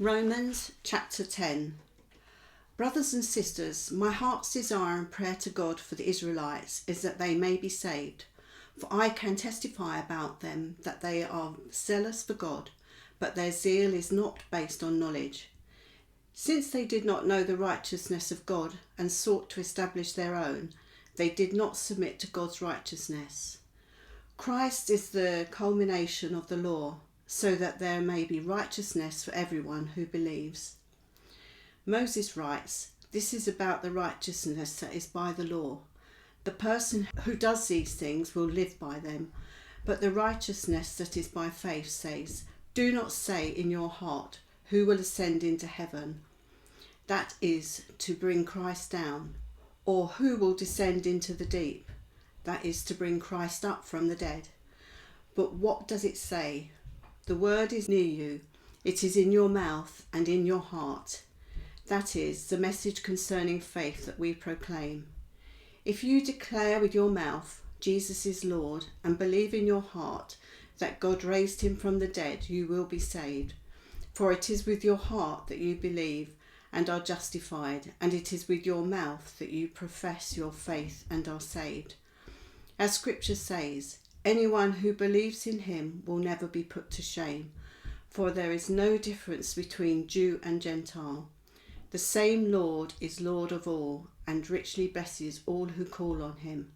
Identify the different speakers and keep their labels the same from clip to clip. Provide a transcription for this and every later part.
Speaker 1: Romans chapter 10. Brothers and sisters, my heart's desire and prayer to God for the Israelites is that they may be saved. For I can testify about them that they are zealous for God, but their zeal is not based on knowledge. Since they did not know the righteousness of God and sought to establish their own, they did not submit to God's righteousness. Christ is the culmination of the law, so that there may be righteousness for everyone who believes. Moses writes, "This is about the righteousness that is by the law. The person who does these things will live by them. But the righteousness that is by faith says, 'Do not say in your heart, who will ascend into heaven?' That is to bring Christ down. Or who will descend into the deep? That is to bring Christ up from the dead. But what does it say? The word is near you. It is in your mouth and in your heart. That is the message concerning faith that we proclaim. If you declare with your mouth Jesus is Lord and believe in your heart that God raised him from the dead, you will be saved. For it is with your heart that you believe and are justified, and it is with your mouth that you profess your faith and are saved. As Scripture says, anyone who believes in him will never be put to shame, for there is no difference between Jew and Gentile. The same Lord is Lord of all, and richly blesses all who call on him.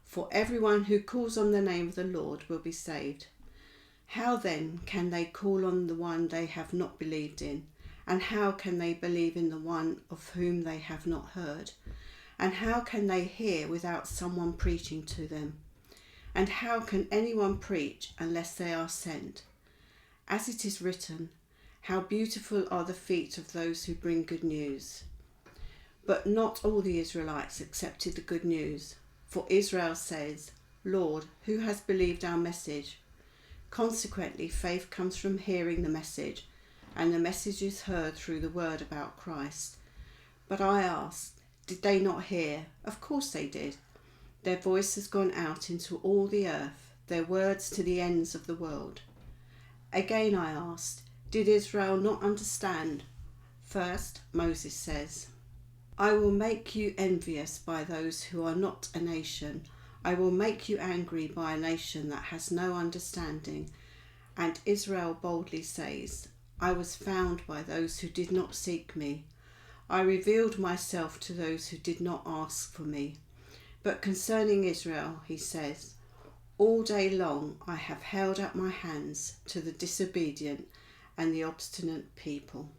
Speaker 1: For everyone who calls on the name of the Lord will be saved. How then can they call on the one they have not believed in? And how can they believe in the one of whom they have not heard? And how can they hear without someone preaching to them? And how can anyone preach unless they are sent? As it is written, how beautiful are the feet of those who bring good news. But not all the Israelites accepted the good news. For Israel says, Lord, who has believed our message? Consequently, faith comes from hearing the message, and the message is heard through the word about Christ. But I ask, did they not hear? Of course they did. Their voice has gone out into all the earth, their words to the ends of the world. Again I asked, did Israel not understand? First, Moses says, I will make you envious by those who are not a nation. I will make you angry by a nation that has no understanding. And Israel boldly says, I was found by those who did not seek me. I revealed myself to those who did not ask for me. But concerning Israel, he says, all day long I have held out my hands to the disobedient and the obstinate people.